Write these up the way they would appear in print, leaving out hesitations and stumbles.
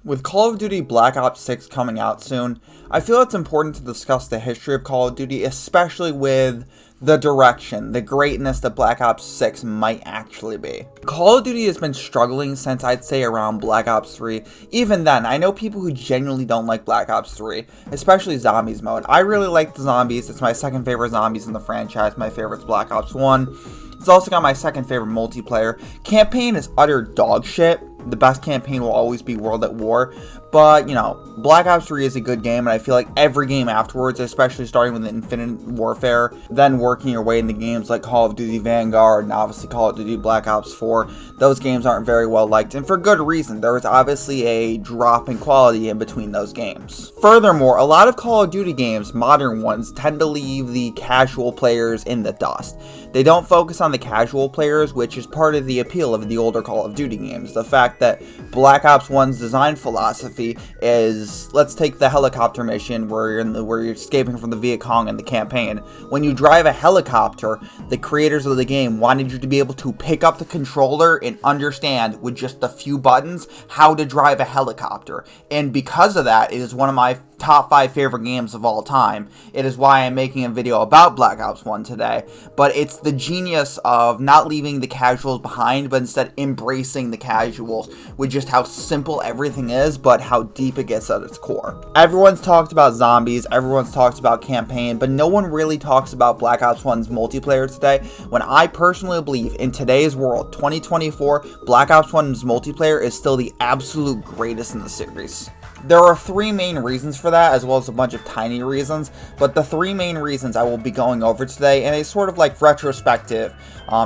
With Call of Duty Black Ops 6 coming out soon, I feel it's important to discuss the history of Call of Duty, especially with the direction, the greatness that Black Ops 6 might actually be. Call of Duty has been struggling since I'd say around Black Ops 3. Even then, I know people who genuinely don't like Black Ops 3, especially Zombies mode. I really like the Zombies. It's my second favorite Zombies in the franchise. My favorite's Black Ops 1. It's also got my second favorite multiplayer. Campaign is utter dog shit. The best campaign will always be World at War. But, you know, Black Ops 3 is a good game, and I feel like every game afterwards, especially starting with Infinite Warfare, then working your way into games like Call of Duty Vanguard, and obviously Call of Duty Black Ops 4, those games aren't very well liked, and for good reason. There is obviously a drop in quality in between those games. Furthermore, a lot of Call of Duty games, modern ones, tend to leave the casual players in the dust. They don't focus on the casual players, which is part of the appeal of the older Call of Duty games. The fact that Black Ops 1's design philosophy is, let's take the helicopter mission where you're escaping from the Viet Cong in the campaign. When you drive a helicopter, the creators of the game wanted you to be able to pick up the controller and understand with just a few buttons how to drive a helicopter. And because of that, it is one of my top 5 favorite games of all time. It is why I'm making a video about Black Ops 1 today. But it's the genius of not leaving the casuals behind, but instead embracing the casuals with just how simple everything is, but how deep it gets at its core. Everyone's talked about Zombies, everyone's talked about campaign, but no one really talks about Black Ops 1's multiplayer today, when I personally believe in today's world, 2024, Black Ops 1's multiplayer is still the absolute greatest in the series. There are 3 main reasons for that, as well as a bunch of tiny reasons, but the 3 main reasons I will be going over today in a sort of like retrospective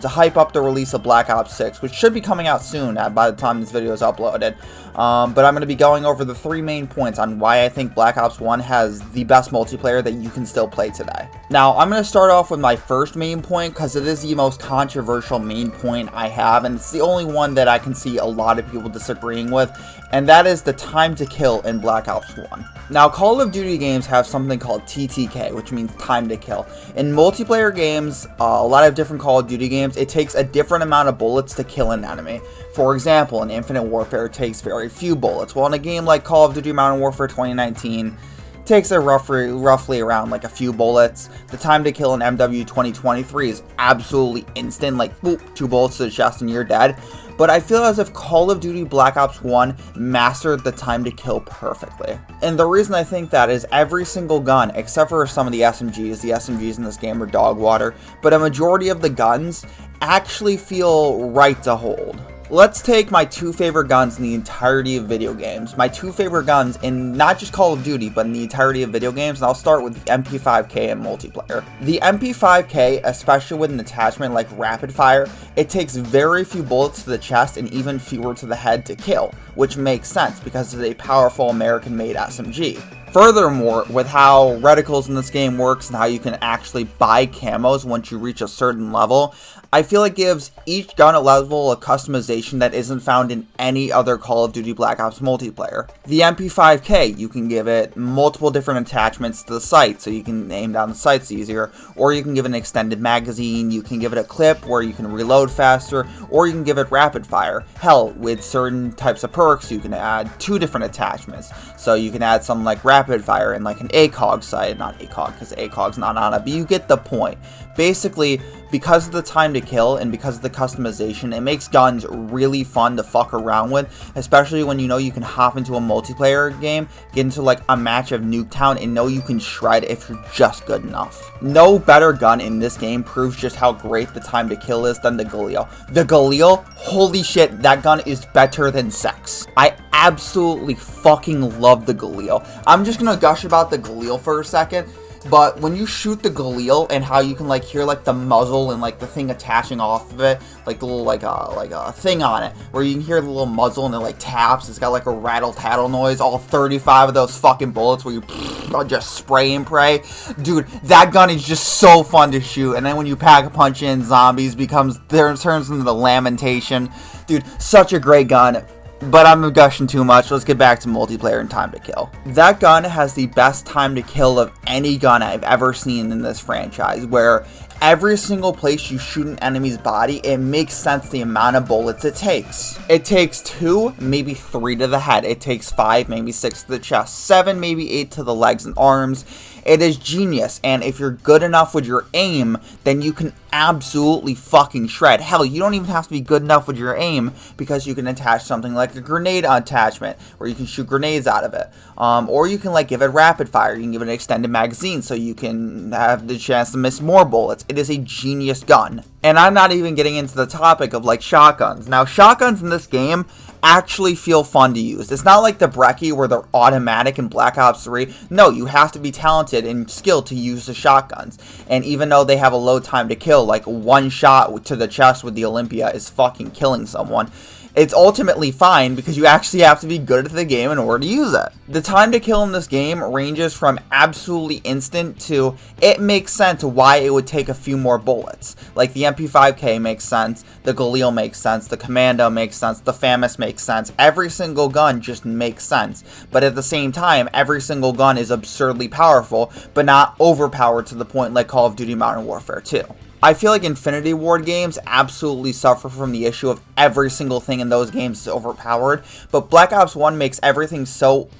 to hype up the release of Black Ops 6, which should be coming out soon by the time this video is uploaded. But I'm going to be going over the 3 main points on why I think Black Ops 1 has the best multiplayer that you can still play today. Now, I'm going to start off with my first main point because it is the most controversial main point I have, and it's the only one that I can see a lot of people disagreeing with, and that is the time to kill in Black Ops 1. Now, Call of Duty games have something called TTK, which means time to kill. In multiplayer games, a lot of different Call of Duty games, it takes a different amount of bullets to kill an enemy. For example, in Infinite Warfare, it takes very few bullets, while in a game like Call of Duty Modern Warfare 2019, it takes a roughly around like a few bullets. The time to kill in MW 2023 is absolutely instant, like boop, 2 bullets to the chest and you're dead. But I feel as if Call of Duty Black Ops 1 mastered the time to kill perfectly. And the reason I think that is every single gun, except for some of the SMGs in this game are dog water, but a majority of the guns actually feel right to hold. Let's take my 2 favorite guns in the entirety of video games. My 2 favorite guns in not just Call of Duty, but in the entirety of video games, and I'll start with the MP5K in multiplayer. The MP5K, especially with an attachment like rapid fire, it takes very few bullets to the chest and even fewer to the head to kill, which makes sense because it's a powerful American-made SMG. Furthermore, with how reticles in this game works and how you can actually buy camos once you reach a certain level, I feel it gives each gun a level of customization that isn't found in any other Call of Duty Black Ops multiplayer. The MP5K, you can give it multiple different attachments to the sight, so you can aim down the sights easier, or you can give it an extended magazine, you can give it a clip where you can reload faster, or you can give it rapid fire. Hell, with certain types of perks, you can add 2 different attachments, so you can add something like rapid fire and like an ACOG sight, not ACOG because ACOG's not on it, but you get the point. Basically, because of the time to kill and because of the customization, it makes guns really fun to fuck around with, especially when you know you can hop into a multiplayer game, get into like a match of Nuketown, and know you can shred if you're just good enough. No better gun in this game proves just how great the time to kill is than the Galil. The Galil, holy shit, that gun is better than sex. I absolutely fucking love the Galil. I'm just gonna gush about the Galil for a second. But when you shoot the Galil and how you can like hear like the muzzle and like the thing attaching off of it, like the little like a thing on it, where you can hear the little muzzle and it like taps, it's got like a rattle tattle noise, all 35 of those fucking bullets where you just spray and pray. Dude, that gun is just so fun to shoot. And then when you pack a punch in, Zombies turns into the Lamentation. Dude, such a great gun. But I'm gushing too much. Let's get back to multiplayer and time to kill. That gun has the best time to kill of any gun I've ever seen in this franchise, where every single place you shoot an enemy's body, it makes sense the amount of bullets it takes. It takes 2, maybe 3 to the head. It takes 5, maybe 6 to the chest, 7, maybe 8 to the legs and arms. It is genius, and if you're good enough with your aim, then you can absolutely fucking shred. Hell, you don't even have to be good enough with your aim, because you can attach something like a grenade attachment, where you can shoot grenades out of it. Or you can like give it rapid fire. You can give it an extended magazine, so you can have the chance to miss more bullets. It is a genius gun. And I'm not even getting into the topic of like shotguns. Now, shotguns in this game actually feel fun to use. It's not like the Brecci where they're automatic in Black Ops 3. No, you have to be talented and skilled to use the shotguns. And even though they have a low time to kill, like one shot to the chest with the Olympia is fucking killing someone, it's ultimately fine because you actually have to be good at the game in order to use it. The time to kill in this game ranges from absolutely instant to it makes sense why it would take a few more bullets. Like the MP5K makes sense, the Galil makes sense, the Commando makes sense, the FAMAS makes sense. Every single gun just makes sense. But at the same time, every single gun is absurdly powerful, but not overpowered to the point like Call of Duty Modern Warfare 2. I feel like Infinity Ward games absolutely suffer from the issue of every single thing in those games is overpowered, but Black Ops 1 makes everything so,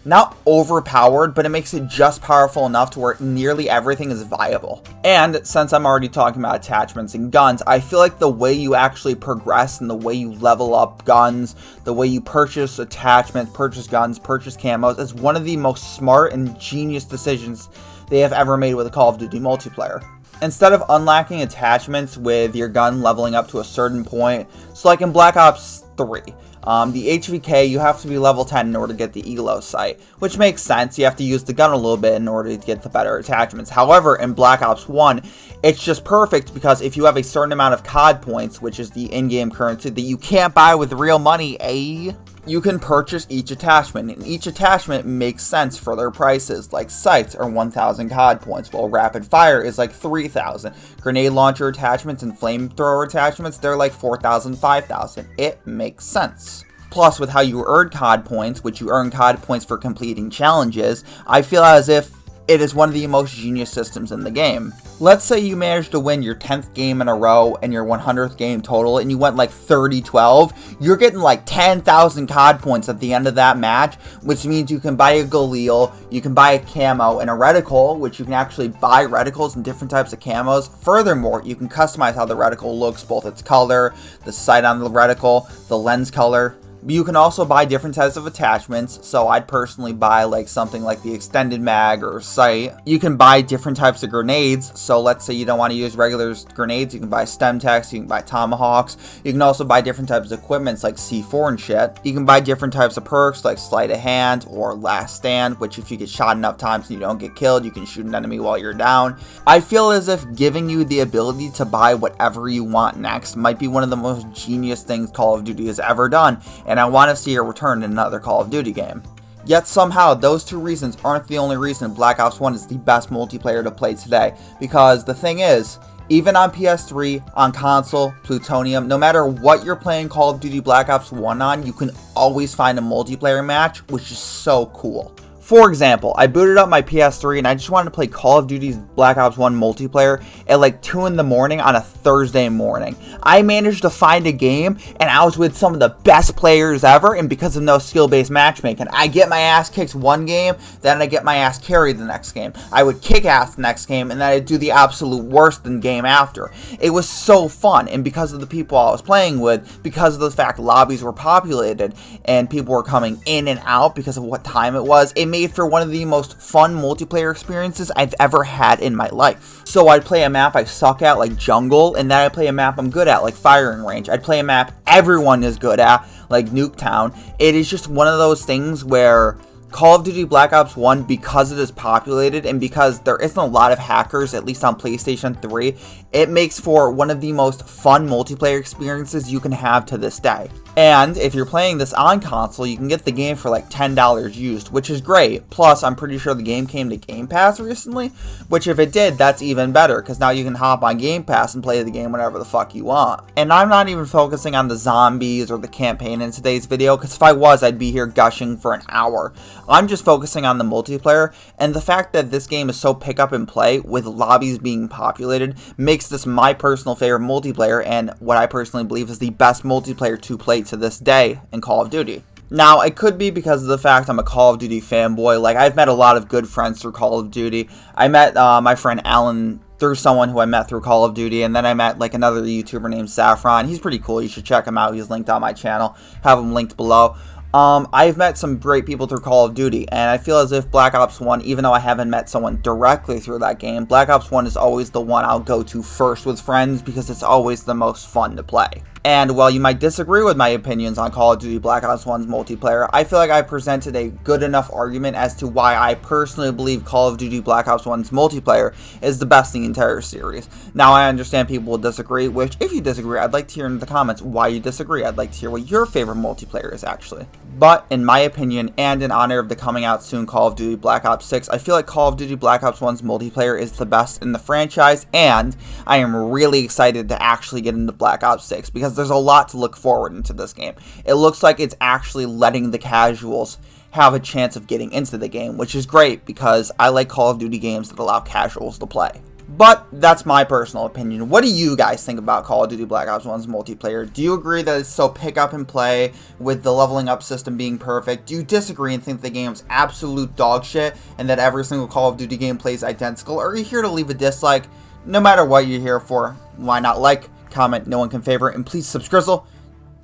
not overpowered, but it makes it just powerful enough to where nearly everything is viable. And since I'm already talking about attachments and guns, I feel like the way you actually progress and the way you level up guns, the way you purchase attachments, purchase guns, purchase camos, is one of the most smart and genius decisions they have ever made with a Call of Duty multiplayer. Instead of unlocking attachments with your gun leveling up to a certain point, so like in Black Ops 3, the HVK, you have to be level 10 in order to get the ELO sight, which makes sense. You have to use the gun a little bit in order to get the better attachments. However, in Black Ops 1, it's just perfect because if you have a certain amount of COD points, which is the in-game currency that you can't buy with real money, you can purchase each attachment, and each attachment makes sense for their prices. Like sights are 1,000 COD points, while rapid fire is like 3,000. Grenade launcher attachments and flamethrower attachments, they're like 4,000, 5,000. It makes sense. Plus, with how you earn COD points, which you earn COD points for completing challenges, I feel as if it is one of the most genius systems in the game. Let's say you managed to win your 10th game in a row and your 100th game total, and you went like 30-12. You're getting like 10,000 COD points at the end of that match, which means you can buy a Galil, you can buy a camo and a reticle, which you can actually buy reticles and different types of camos. Furthermore, you can customize how the reticle looks, both its color, the sight on the reticle, the lens color. You can also buy different types of attachments, so I'd personally buy like something like the extended mag or sight. You can buy different types of grenades, so let's say you don't want to use regular grenades, you can buy Stemtex, you can buy Tomahawks. You can also buy different types of equipments like C4 and shit. You can buy different types of perks like Sleight of Hand or Last Stand, which if you get shot enough times and you don't get killed, you can shoot an enemy while you're down. I feel as if giving you the ability to buy whatever you want next might be one of the most genius things Call of Duty has ever done, and I want to see it return in another Call of Duty game. Yet somehow, those two reasons aren't the only reason Black Ops 1 is the best multiplayer to play today, because the thing is, even on PS3, on console, Plutonium, no matter what you're playing Call of Duty Black Ops 1 on, you can always find a multiplayer match, which is so cool. For example, I booted up my PS3 and I just wanted to play Call of Duty's Black Ops 1 multiplayer at like 2 in the morning on a Thursday morning. I managed to find a game and I was with some of the best players ever, and because of no skill-based matchmaking, I get my ass kicked one game, then I get my ass carried the next game. I would kick ass the next game, and then I'd do the absolute worst in the game after. It was so fun, and because of the people I was playing with, because of the fact lobbies were populated and people were coming in and out because of what time it was, it made for one of the most fun multiplayer experiences I've ever had in my life. So I'd play a map I suck at like Jungle, and then I'd play a map I'm good at like Firing Range. I'd play a map everyone is good at like Nuketown. It is just one of those things where Call of Duty Black Ops 1, because it is populated and because there isn't a lot of hackers, at least on PlayStation 3, it makes for one of the most fun multiplayer experiences you can have to this day. And if you're playing this on console, you can get the game for like $10 used, which is great. Plus, I'm pretty sure the game came to Game Pass recently, which if it did, that's even better, because now you can hop on Game Pass and play the game whenever the fuck you want. And I'm not even focusing on the zombies or the campaign in today's video, because if I was, I'd be here gushing for an hour. I'm just focusing on the multiplayer, and the fact that this game is so pick up and play, with lobbies being populated, makes this my personal favorite multiplayer, and what I personally believe is the best multiplayer to play to this day in Call of Duty. Now, it could be because of the fact I'm a Call of Duty fanboy. Like, I've met a lot of good friends through Call of Duty. I met my friend Alan through someone who I met through Call of Duty, and then I met like another YouTuber named Saffron. He's pretty cool. You should check him out. He's linked on my channel. Have him linked below. I've met some great people through Call of Duty, and I feel as if Black Ops 1, even though I haven't met someone directly through that game, Black Ops 1 is always the one I'll go to first with friends because it's always the most fun to play. And while you might disagree with my opinions on Call of Duty Black Ops 1's multiplayer, I feel like I presented a good enough argument as to why I personally believe Call of Duty Black Ops 1's multiplayer is the best in the entire series. Now, I understand people will disagree, which, if you disagree, I'd like to hear in the comments why you disagree. I'd like to hear what your favorite multiplayer is, actually. But, in my opinion, and in honor of the coming out soon Call of Duty Black Ops 6, I feel like Call of Duty Black Ops 1's multiplayer is the best in the franchise, and I am really excited to actually get into Black Ops 6, because there's a lot to look forward into this game. It looks like it's actually letting the casuals have a chance of getting into the game, which is great, because I like Call of Duty games that allow casuals to play. But that's my personal opinion. What do you guys think about Call of Duty Black Ops 1's multiplayer? Do you agree that it's so pick up and play with the leveling up system being perfect? Do you disagree and think the game's absolute dog shit and that every single Call of Duty game plays identical? Or are you here to leave a dislike? No matter what you're here for, why not like, comment, no one can favorite, and please subscribe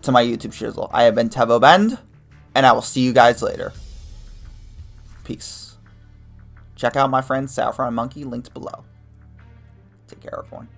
to my YouTube shizzle. I have been TevhoBend, and I will see you guys later. Peace. Check out my friend Saffron Monkey, linked below. Take care, everyone.